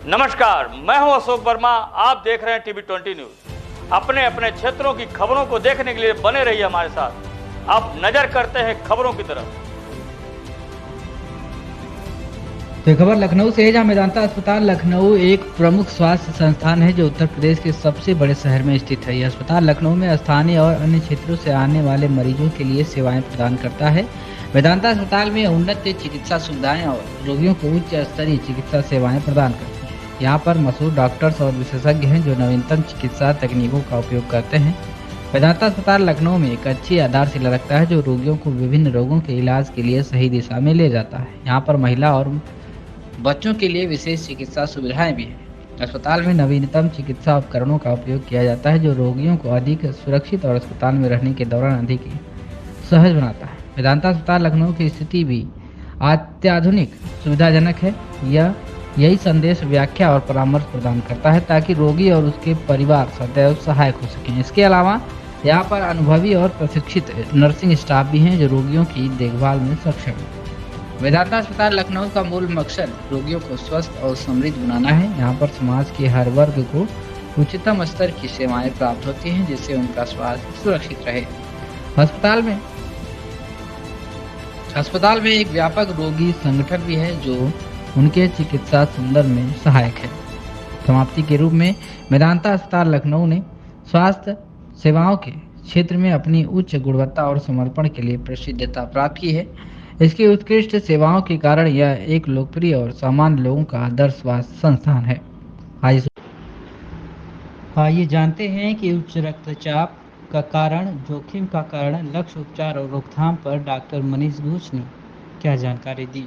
नमस्कार, मैं हूं अशोक वर्मा। आप देख रहे हैं टीवी 20 न्यूज। अपने अपने क्षेत्रों की खबरों को देखने के लिए बने रहिए हमारे साथ। अब नजर करते हैं खबरों की तरफ। तो खबर लखनऊ से है, जहां मेदांता अस्पताल लखनऊ एक प्रमुख स्वास्थ्य संस्थान है जो उत्तर प्रदेश के सबसे बड़े शहर में स्थित है। यह अस्पताल लखनऊ में स्थानीय और अन्य क्षेत्रों से आने वाले मरीजों के लिए सेवाएं प्रदान करता है। मेदांता अस्पताल में उन्नत चिकित्सा सुविधाएं और रोगियों को उच्च स्तरीय चिकित्सा सेवाएं प्रदान करती है। यहाँ पर मशहूर डॉक्टर्स और विशेषज्ञ हैं जो नवीनतम चिकित्सा तकनीकों का उपयोग करते हैं। मेदांता अस्पताल लखनऊ में एक अच्छी आधारशिला रखता है जो रोगियों को विभिन्न रोगों के इलाज के लिए सही दिशा में ले जाता है। यहाँ पर महिला और बच्चों के लिए विशेष चिकित्सा सुविधाएं भी हैं। अस्पताल में नवीनतम चिकित्सा उपकरणों का उपयोग किया जाता है जो रोगियों को अधिक सुरक्षित और अस्पताल में रहने के दौरान अधिक सहज बनाता है। मेदांता अस्पताल लखनऊ की स्थिति भी अत्याधुनिक सुविधाजनक है। यही संदेश व्याख्या और परामर्श प्रदान करता है ताकि रोगी और उसके परिवार सदैव सहायक हो सकें। इसके अलावा यहाँ पर अनुभवी और प्रशिक्षित नर्सिंग स्टाफ भी हैं जो रोगियों की देखभाल में सक्षम है। मेदांता अस्पताल लखनऊ का मूल मकसद रोगियों को स्वस्थ और समृद्ध बनाना है। यहाँ पर समाज के हर वर्ग को उच्चतम स्तर की सेवाएं प्राप्त होती हैं जिससे उनका स्वास्थ्य सुरक्षित रहे। अस्पताल में एक व्यापक रोगी संगठन भी है जो उनके चिकित्सा सुंदर में सहायक है। समाप्ति के रूप में मेदांता अस्पताल लखनऊ ने स्वास्थ्य सेवाओं के क्षेत्र में अपनी उच्च गुणवत्ता और समर्पण के लिए प्रसिद्धता प्राप्त की है। इसकी उत्कृष्ट सेवाओं के कारण यह एक लोकप्रिय और सामान्य लोगों का आदर्श स्वास्थ्य संस्थान है। आइए जानते हैं कि उच्च रक्तचाप का कारण, जोखिम का कारण, लक्ष्य, उपचार और रोकथाम पर डॉक्टर मनीष घोष ने क्या जानकारी दी।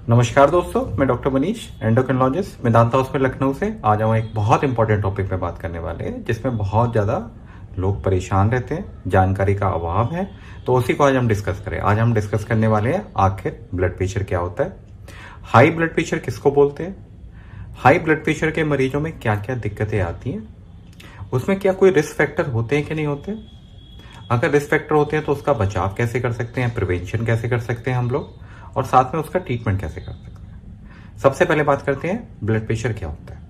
नमस्कार दोस्तों, मैं doctor Manish, endocrinologist, Medanta hospital Lucknow से। आज हम एक बहुत इंपॉर्टेंट टॉपिक पे बात करने वाले हैं जिसमें बहुत ज़्यादा लोग परेशान रहते हैं, जानकारी का अभाव है, तो उसी को आज हम डिस्कस करें। आज हम डिस्कस करने वाले हैं आखिर ब्लड प्रेशर क्या होता है, हाई ब्लड प्रेशर किसको बोलते हैं, हाई ब्लड प्रेशर के मरीजों में क्या क्या दिक्कतें आती हैं, उसमें क्या कोई रिस्क फैक्टर होते हैं कि नहीं होते, अगर रिस्क फैक्टर होते हैं तो उसका बचाव कैसे कर सकते हैं, प्रिवेंशन कैसे कर सकते हैं हम लोग, और साथ में उसका ट्रीटमेंट कैसे कर सकते हैं। सबसे पहले बात करते हैं ब्लड प्रेशर क्या होता है।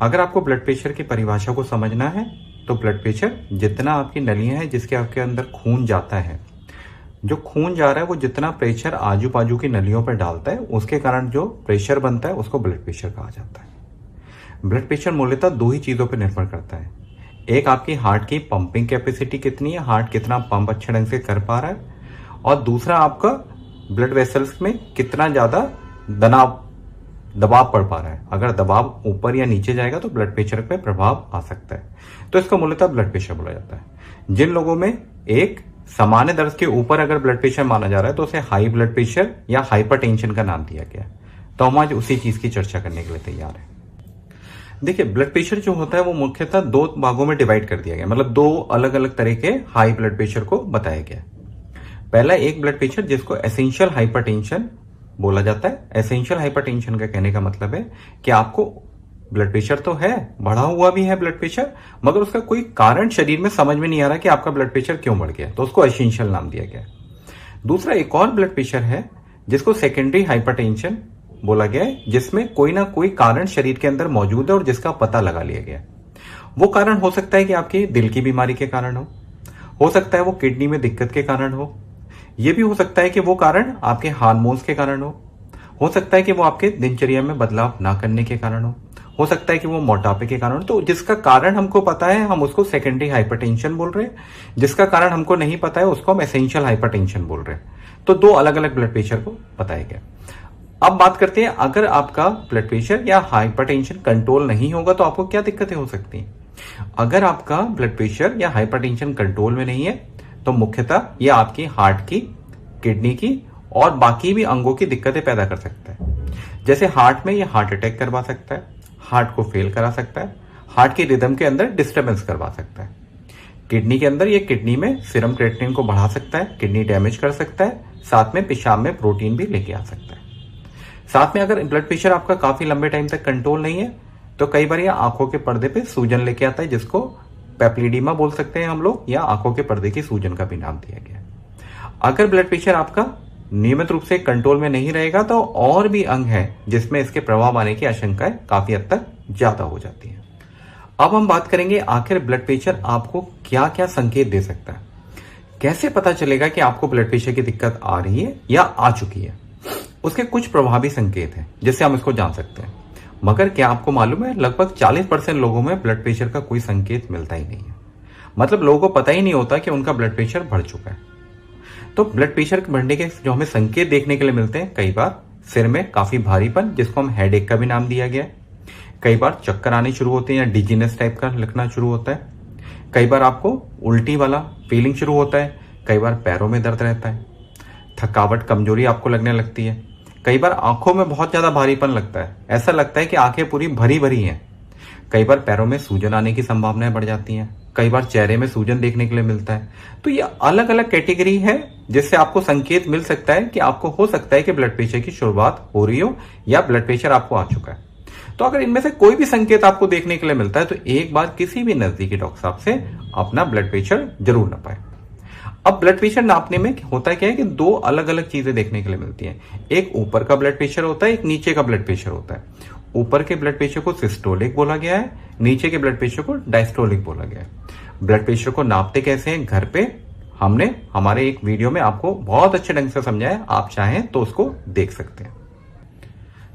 अगर आपको ब्लड प्रेशर की परिभाषा को समझना है तो ब्लड प्रेशर जितना आपकी नलियां हैं जिसके आपके अंदर खून जाता है, जो खून जा रहा है वो जितना प्रेशर आजू बाजू की नलियों पर डालता है उसके कारण जो प्रेशर बनता है उसको ब्लड प्रेशर कहा जाता है। ब्लड प्रेशर मूलतः दो ही चीजों पर निर्भर करता है। एक आपकी हार्ट की पंपिंग कैपेसिटी कितनी है, हार्ट कितना पंप अच्छे ढंग से कर पा रहा है, और दूसरा आपका ब्लड वेसल्स में कितना ज्यादा दबाव पड़ पा रहा है। अगर दबाव ऊपर या नीचे जाएगा तो ब्लड प्रेशर पे प्रभाव आ सकता है। तो इसको मूलतः ब्लड प्रेशर बोला जाता है। जिन लोगों में एक सामान्य दर्ज के ऊपर अगर ब्लड प्रेशर माना जा रहा है तो उसे हाई ब्लड प्रेशर या हाइपरटेंशन का नाम दिया गया है। तो हम आज उसी चीज की चर्चा करने के लिए तैयार है। देखिए, ब्लड प्रेशर जो होता है वो मुख्यतः दो भागों में डिवाइड कर दिया गया, मतलब दो अलग अलग तरह के हाई ब्लड प्रेशर को बताया गया। पहला एक ब्लड प्रेशर जिसको एसेंशियल हाइपरटेंशन बोला जाता है। एसेंशियल हाइपरटेंशन का कहने का मतलब है कि आपको ब्लड प्रेशर तो है, बढ़ा हुआ भी है ब्लड प्रेशर, मगर उसका कोई कारण शरीर में समझ में नहीं आ रहा कि आपका ब्लड प्रेशर क्यों बढ़ गया, तो उसको एसेंशियल नाम दिया गया। दूसरा एक और ब्लड प्रेशर है जिसको सेकेंडरी हाइपरटेंशन बोला गया है, जिसमें कोई ना कोई कारण शरीर के अंदर मौजूद है और जिसका पता लगा लिया गया। वो कारण हो सकता है कि आपकी दिल की बीमारी के कारण हो सकता है वो किडनी में दिक्कत के कारण हो, ये भी हो सकता है कि वो कारण आपके हार्मोन्स के कारण हो सकता है कि वो आपके दिनचर्या में बदलाव ना करने के कारण हो सकता है कि वो मोटापे के कारण। तो जिसका कारण हमको पता है हम उसको सेकेंडरी हाइपरटेंशन बोल रहे हैं, जिसका कारण हमको नहीं पता है उसको हम एसेंशियल हाइपरटेंशन बोल रहे हैं। तो दो अलग अलग ब्लड प्रेशर को बताया गया। अब बात करते हैं, अगर आपका ब्लड प्रेशर या हाइपरटेंशन कंट्रोल नहीं होगा तो आपको क्या दिक्कतें हो सकती हैं। अगर आपका ब्लड प्रेशर या हाइपरटेंशन कंट्रोल में नहीं है तो मुख्यतः ये आपकी हार्ट की, किडनी की और बाकी भी अंगों की दिक्कतें पैदा कर सकता है। जैसे हार्ट में ये हार्ट अटैक करवा सकता है, हार्ट को फेल करा सकता है, हार्ट की रिदम के अंदर डिस्टर्बेंस करवा सकता है। किडनी के अंदर ये किडनी में सीरम क्रिएटिनिन को बढ़ा सकता है, किडनी डैमेज कर सकता है, साथ में पेशाब में प्रोटीन भी लेके आ सकता है। साथ में अगर ब्लड प्रेशर आपका काफी लंबे टाइम तक कंट्रोल नहीं है तो कई बार ये आंखों के पर्दे पे सूजन लेके आता है, जिसको पेप्लिडीमा बोल सकते हैं हम लोग, या आंखों के पर्दे की सूजन का भी नाम दिया गया है। अगर ब्लड प्रेशर आपका नियमित रूप से कंट्रोल में नहीं रहेगा तो और भी अंग है जिसमें इसके प्रभाव आने की आशंकाएं काफी हद तक ज्यादा हो जाती है। अब हम बात करेंगे आखिर ब्लड प्रेशर आपको क्या क्या संकेत दे सकता है, कैसे पता चलेगा कि आपको ब्लड प्रेशर की दिक्कत आ रही है या आ चुकी है। उसके कुछ प्रभावी संकेत हैं जिससे हम इसको जान सकते हैं, मगर क्या आपको मालूम है लगभग 40% लोगों में ब्लड प्रेशर का कोई संकेत मिलता ही नहीं है। मतलब लोगों को पता ही नहीं होता कि उनका ब्लड प्रेशर बढ़ चुका है। तो ब्लड प्रेशर बढ़ने के जो हमें संकेत देखने के लिए मिलते हैं, कई बार सिर में काफी भारीपन जिसको हम हेडेक का भी नाम दिया गया है, कई बार चक्कर आने शुरू होते हैं या डिजीनेस टाइप का लगना शुरू होता है, कई बार आपको उल्टी वाला फीलिंग शुरू होता है, कई बार पैरों में दर्द रहता है, थकावट कमजोरी आपको लगने लगती है, कई बार आंखों में बहुत ज्यादा भारीपन लगता है, ऐसा लगता है कि आंखें पूरी भरी भरी हैं, कई बार पैरों में सूजन आने की संभावनाएं बढ़ जाती हैं, कई बार चेहरे में सूजन देखने के लिए मिलता है। तो ये अलग अलग कैटेगरी है जिससे आपको संकेत मिल सकता है कि आपको हो सकता है कि ब्लड प्रेशर की शुरुआत हो रही हो या ब्लड प्रेशर आपको आ चुका है। तो अगर इनमें से कोई भी संकेत आपको देखने के लिए मिलता है तो एक बार किसी भी नजदीकी डॉक्टर साहब से अपना ब्लड प्रेशर जरूर नापें। अब ब्लड प्रेशर नापने में होता क्या है कि दो अलग अलग चीजें देखने के लिए मिलती हैं। एक ऊपर का ब्लड प्रेशर होता है, एक नीचे का ब्लड प्रेशर होता है। ऊपर के ब्लड प्रेशर को सिस्टोलिक बोला गया है, नीचे के ब्लड प्रेशर को डायस्टोलिक बोला गया है। ब्लड प्रेशर को नापते कैसे हैं घर पे हमने हमारे एक वीडियो में आपको बहुत अच्छे ढंग से समझाया, आप चाहें तो उसको देख सकते हैं।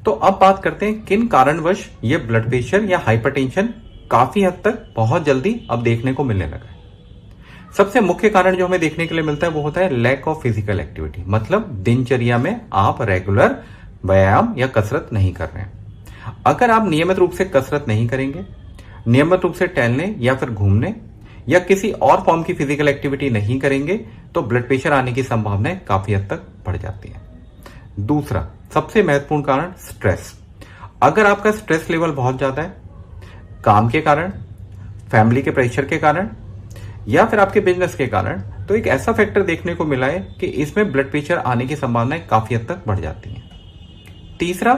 तो अब बात करते हैं किन कारणवश ये ब्लड प्रेशर या हाइपरटेंशन काफी हद तक बहुत जल्दी अब देखने को मिलने लगा है। सबसे मुख्य कारण जो हमें देखने के लिए मिलता है वो होता है लैक ऑफ फिजिकल एक्टिविटी, मतलब दिनचर्या में आप रेगुलर व्यायाम या कसरत नहीं कर रहे हैं। अगर आप नियमित रूप से कसरत नहीं करेंगे, नियमित रूप से टहलने या फिर घूमने या किसी और फॉर्म की फिजिकल एक्टिविटी नहीं करेंगे तो ब्लड प्रेशर आने की संभावनाएं काफी हद तक बढ़ जाती है। दूसरा सबसे महत्वपूर्ण कारण स्ट्रेस। अगर आपका स्ट्रेस लेवल बहुत ज्यादा है, काम के कारण, फैमिली के प्रेशर के कारण या फिर आपके बिजनेस के कारण, तो एक ऐसा फैक्टर देखने को मिला है कि इसमें ब्लड प्रेशर आने की संभावनाएं काफी हद तक बढ़ जाती हैं। तीसरा